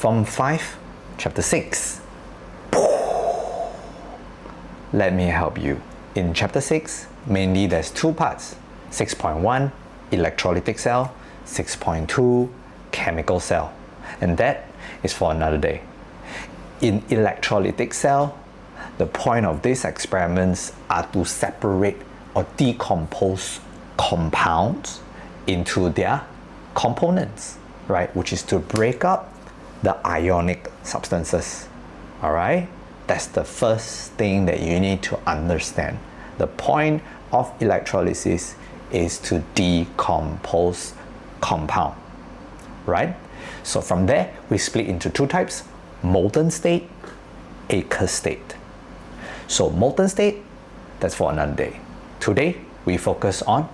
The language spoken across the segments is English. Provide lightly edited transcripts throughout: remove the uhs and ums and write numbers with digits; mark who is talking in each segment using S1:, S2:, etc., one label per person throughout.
S1: Form 5, Chapter 6. Let me help you. In Chapter 6, mainly there's two parts. 6.1, electrolytic cell. 6.2, chemical cell. And that is for another day. In electrolytic cell, the point of these experiments are to separate or decompose compounds into their components, right? Which is to break up the ionic substances, all right? That's the first thing that you need to understand. The point of electrolysis is to decompose compound, right? So from there, we split into two types, molten state, aqueous state. So molten state, that's for another day. Today, we focus on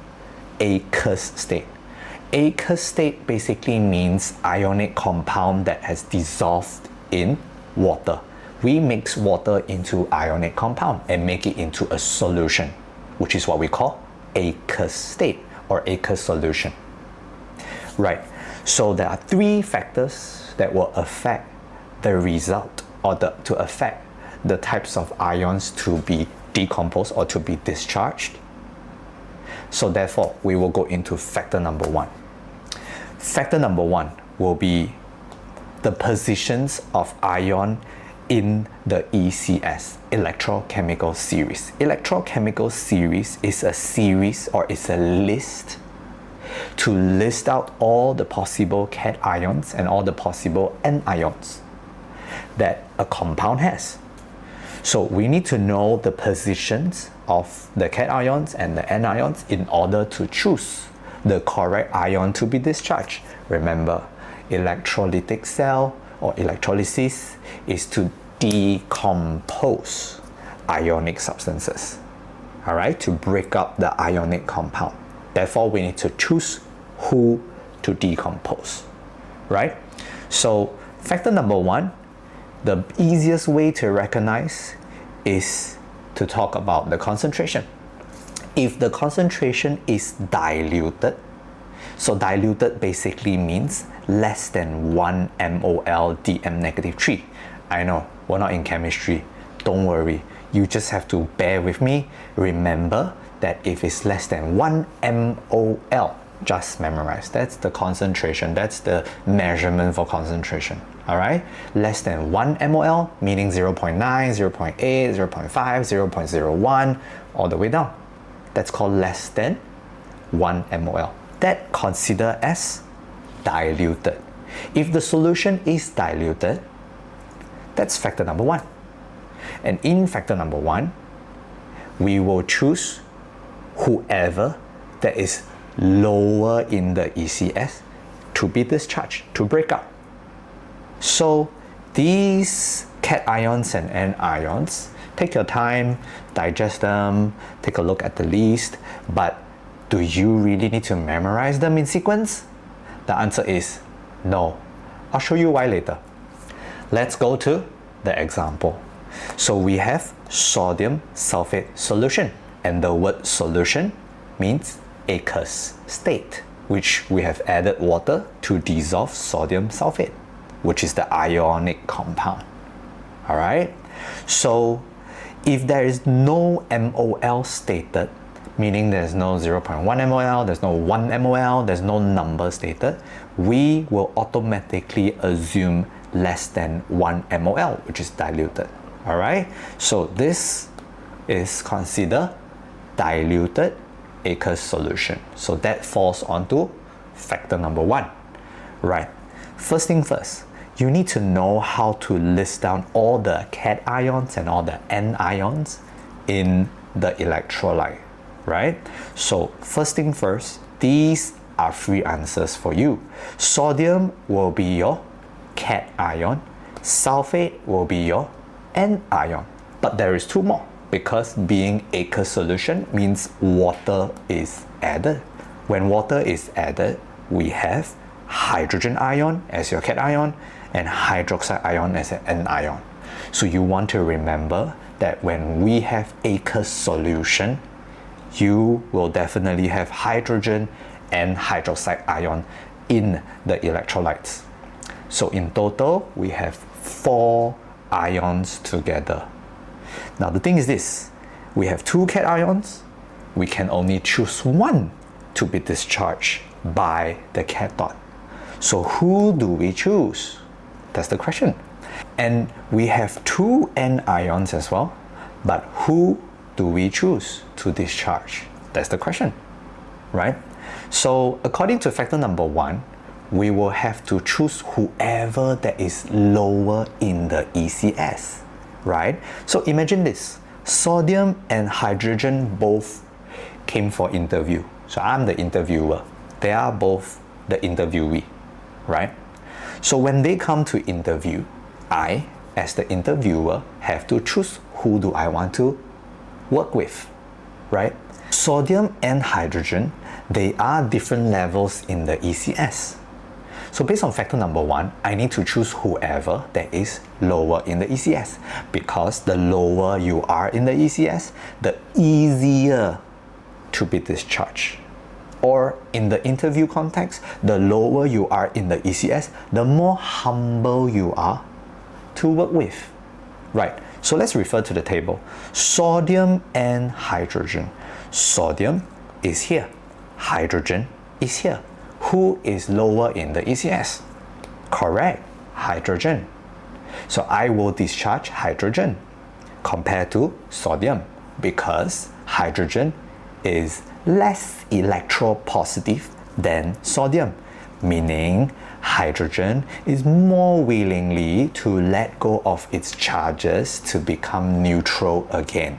S1: aqueous state. Aqueous state basically means ionic compound that has dissolved in water. We mix water into ionic compound and make it into a solution, which is what we call aqueous state or aqueous solution. Right, so there are three factors that will affect the result or to affect the types of ions to be decomposed or to be discharged. So therefore, we will go into factor number one. Factor number one will be the positions of ion in the ECS, electrochemical series. Electrochemical series is a series or is a list to list out all the possible cations and all the possible anions that a compound has. So we need to know the positions of the cations and the anions in order to choose the correct ion to be discharged. Remember, electrolytic cell or electrolysis is to decompose ionic substances, all right, to break up the ionic compound. Therefore, we need to choose who to decompose, right? So factor number one, the easiest way to recognize is to talk about the concentration. If the concentration is diluted, so diluted basically means less than 1 mol dm negative 3. I know, we're not in chemistry. Don't worry. You just have to bear with me. Remember that if it's less than 1 mol, just memorize. That's the concentration. That's the measurement for concentration. All right? Less than 1 mol, meaning 0.9, 0.8, 0.5, 0.01, all the way down. That's called less than 1 mol. That consider as diluted. If the solution is diluted, that's factor number one. And in factor number one, we will choose whoever that is lower in the ECS to be discharged, to break up. So these cations and anions, take your time, digest them, take a look at the list, but do you really need to memorize them in sequence? The answer is no. I'll show you why later. Let's go to the example. So we have sodium sulfate solution, and the word solution means aqueous state, which we have added water to dissolve sodium sulfate, which is the ionic compound. All right, so if there is no mol stated, meaning there's no 0.1 mol, there's no 1 mol, there's no number stated, we will automatically assume less than 1 mol, which is diluted. All right, so this is considered diluted aqueous solution. So that falls onto factor number one. Right, first thing first, you need to know how to list down all the cations and all the anions in the electrolyte, right? So first thing first, these are three answers for you. Sodium will be your cation, sulfate will be your anion, but there is two more, because being aqueous solution means water is added. When water is added, we have hydrogen ion as your cation and hydroxide ion as an anion. So you want to remember that when we have aqueous solution, you will definitely have hydrogen and hydroxide ion in the electrolytes. So in total, we have 4 ions together. Now the thing is this, we have 2 cations, we can only choose one to be discharged by the cathode. So who do we choose? That's the question. And we have 2 anions as well, but who do we choose to discharge? That's the question, right? So according to factor number 1, we will have to choose whoever that is lower in the ECS, right? So imagine this, sodium and hydrogen both came for interview. So I'm the interviewer, they are both the interviewee, right? So when they come to interview, I, as the interviewer, have to choose who do I want to work with, right? Sodium and hydrogen, they are different levels in the ECS. So based on factor number 1, I need to choose whoever that is lower in the ECS, because the lower you are in the ECS, the easier to be discharged. Or in the interview context, the lower you are in the ECS, the more humble you are to work with, right? So let's refer to the table. Sodium and hydrogen. Sodium is here, hydrogen is here. Who is lower in the ECS? Correct, hydrogen. So I will discharge hydrogen compared to sodium, because hydrogen is less electropositive than sodium, meaning hydrogen is more willingly to let go of its charges to become neutral again.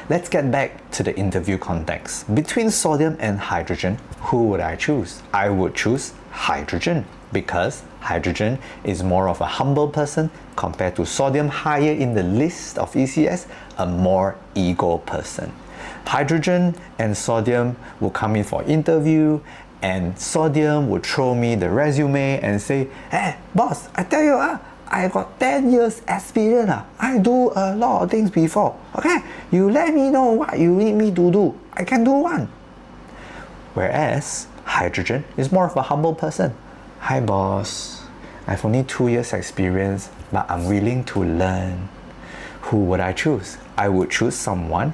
S1: Let's get back to the interview context. Between sodium and hydrogen, who would I choose? I would choose hydrogen, because hydrogen is more of a humble person compared to sodium, higher in the list of ECS, a more ego person. Hydrogen and sodium will come in for interview, and sodium would throw me the resume and say, hey boss, I tell you, I got 10 years experience. I do a lot of things before. Okay, you let me know what you need me to do. I can do one. Whereas hydrogen is more of a humble person. Hi boss, I've only 2 years experience, but I'm willing to learn. Who would I choose? I would choose someone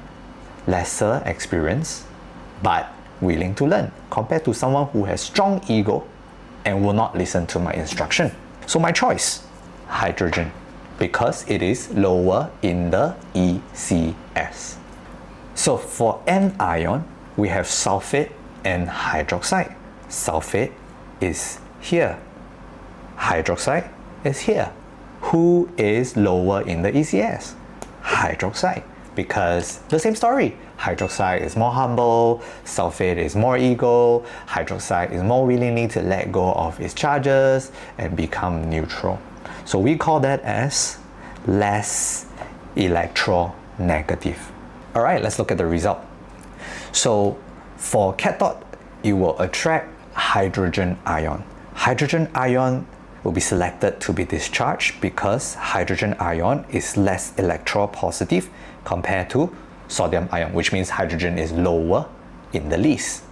S1: lesser experience, but willing to learn, compared to someone who has strong ego and will not listen to my instruction. So my choice, hydrogen, because it is lower in the ECS. So for anion, we have sulfate and hydroxide. Sulfate is here, hydroxide is here. Who is lower in the ECS? Hydroxide, because the same story. Hydroxide is more humble, sulfate is more ego, hydroxide is more willingly to let go of its charges and become neutral. So we call that as less electronegative. Alright, let's look at the result. So for cathode, it will attract hydrogen ion. Hydrogen ion will be selected to be discharged because hydrogen ion is less electropositive compared to sodium ion, which means hydrogen is lower in the list.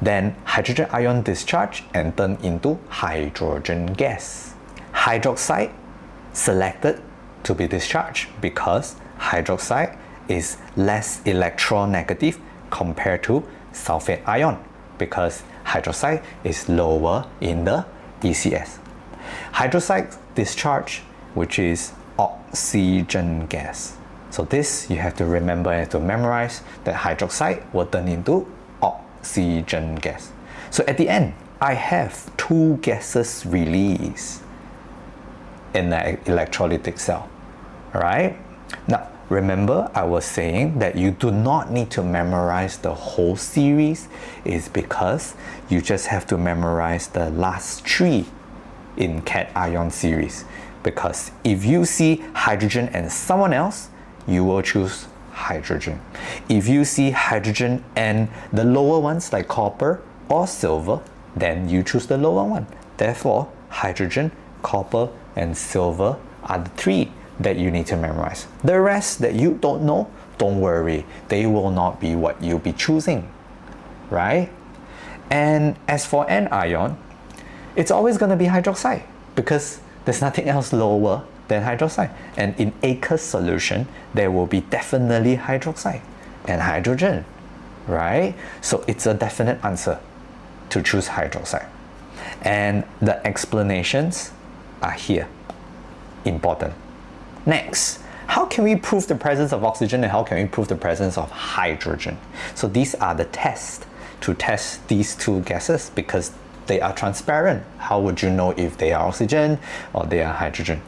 S1: Then hydrogen ion discharge and turn into hydrogen gas. Hydroxide selected to be discharged because hydroxide is less electronegative compared to sulfate ion, because hydroxide is lower in the ECS. Hydroxide discharge, which is oxygen gas. So this you have to remember and to memorize that hydroxide will turn into oxygen gas. So at the end, I have 2 gases released in the electrolytic cell. Alright? Now remember, I was saying that you do not need to memorize the whole series, is because you just have to memorize the last 3 in cation series. Because if you see hydrogen and someone else, you will choose hydrogen. If you see hydrogen and the lower ones like copper or silver, then you choose the lower one. Therefore, hydrogen, copper, and silver are the 3 that you need to memorize. The rest that you don't know, don't worry. They will not be what you'll be choosing, right? And as for anion, it's always going to be hydroxide, because there's nothing else lower than hydroxide. And in aqueous solution, there will be definitely hydroxide and hydrogen, right? So it's a definite answer to choose hydroxide. And the explanations are here. Important. Next, how can we prove the presence of oxygen and how can we prove the presence of hydrogen? So these are the tests to test these two gases because they are transparent. How would you know if they are oxygen or they are hydrogen?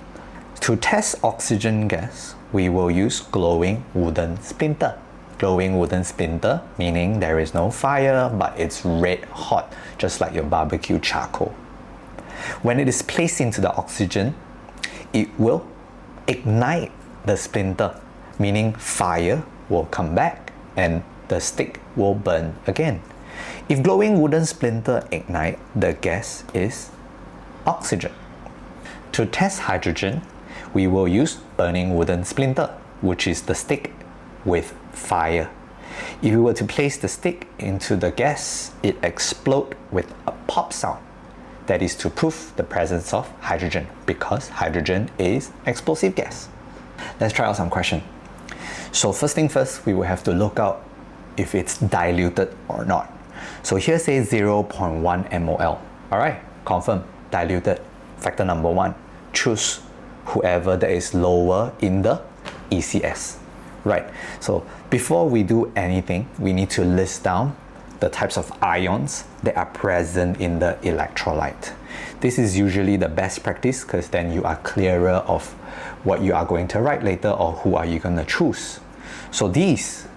S1: To test oxygen gas, we will use glowing wooden splinter. Glowing wooden splinter meaning there is no fire but it's red hot, just like your barbecue charcoal. When it is placed into the oxygen, it will ignite the splinter, meaning fire will come back and the stick will burn again. If glowing wooden splinter ignite, the gas is oxygen. To test hydrogen, we will use burning wooden splinter, which is the stick with fire. If we were to place the stick into the gas, it explodes with a pop sound. That is to prove the presence of hydrogen because hydrogen is explosive gas. Let's try out some question. So first thing first, we will have to look out if it's diluted or not. So here says 0.1 mol. Alright, confirm, diluted. Factor number 1, choose whoever that is lower in the ECS. Right, so before we do anything, we need to list down the types of ions that are present in the electrolyte. This is usually the best practice because then you are clearer of what you are going to write later or who are you going to choose. So these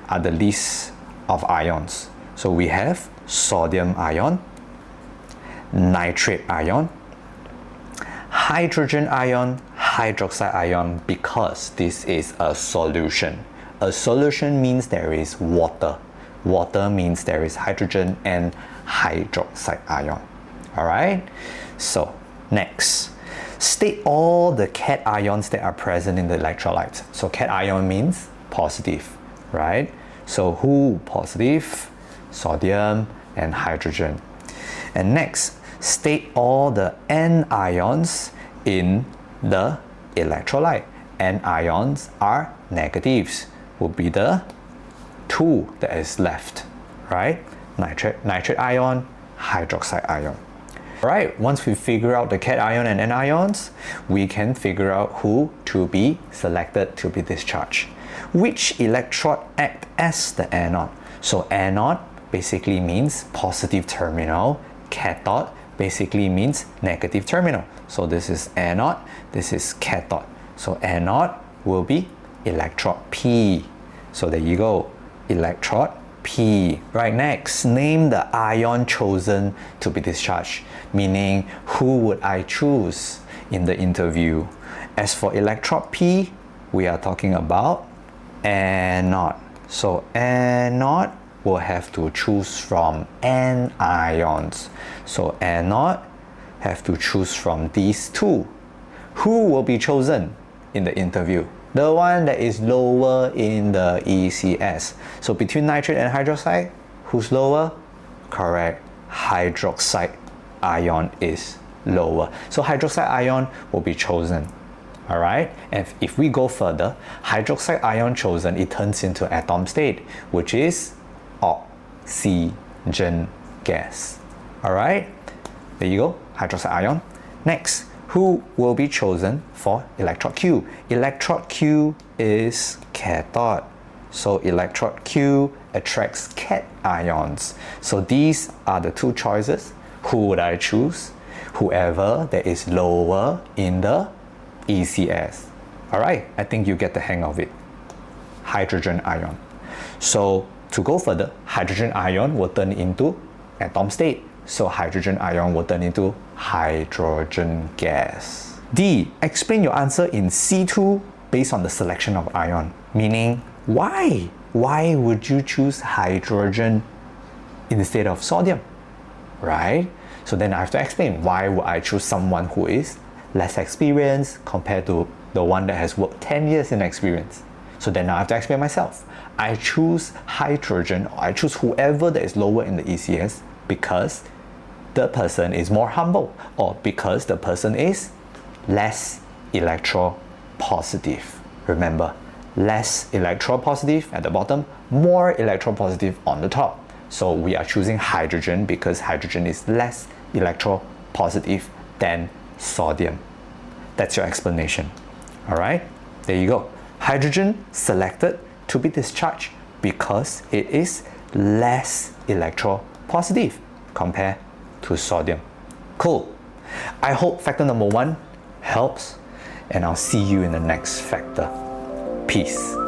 S1: are the list of ions. So we have sodium ion, nitrate ion, hydrogen ion, hydroxide ion because this is a solution. A solution means there is water. Water means there is hydrogen and hydroxide ion. Alright? So, next. State all the cations that are present in the electrolyte. So, cation means positive, right? So, who positive? Sodium and hydrogen. And next, state all the anions in the electrolyte. Anions are negatives, will be the 2 that is left, right? Nitrate ion, hydroxide ion. Alright, once we figure out the cation and anions, we can figure out who to be selected to be discharged. Which electrode act as the anode? So anode basically means positive terminal, cathode basically means negative terminal. So this is anode, this is cathode. So anode will be electrode P. So there you go, electrode P. Right, next, name the ion chosen to be discharged, meaning who would I choose in the interview. As for electrode P, we are talking about anode. So anode will have to choose from anions. So anode have to choose from these 2. Who will be chosen in the interview? The one that is lower in the ECS. So between nitrate and hydroxide, who's lower? Correct, hydroxide ion is lower. So hydroxide ion will be chosen. Alright, and if we go further, hydroxide ion chosen, it turns into atom state, which is oxygen gas. Alright, there you go, hydroxide ion. Next, who will be chosen for electrode Q? Electrode Q is cathode. So electrode Q attracts cations. So these are the 2 choices. Who would I choose? Whoever that is lower in the ECS. Alright, I think you get the hang of it. Hydrogen ion. So to go further, hydrogen ion will turn into atom state. So hydrogen ion will turn into hydrogen gas. D. Explain your answer in C2 based on the selection of ion. Meaning, why? Why would you choose hydrogen instead of sodium? Right? So then I have to explain why would I choose someone who is less experienced compared to the one that has worked 10 years in experience. So then I have to explain myself. I choose hydrogen, or I choose whoever that is lower in the ECS because the person is more humble, or because the person is less electropositive. Remember, less electropositive at the bottom, more electropositive on the top. So we are choosing hydrogen because hydrogen is less electropositive than sodium. That's your explanation. All right, there you go. Hydrogen selected to be discharged because it is less electropositive compared to sodium. Cool. I hope factor number 1 helps, and I'll see you in the next factor. Peace.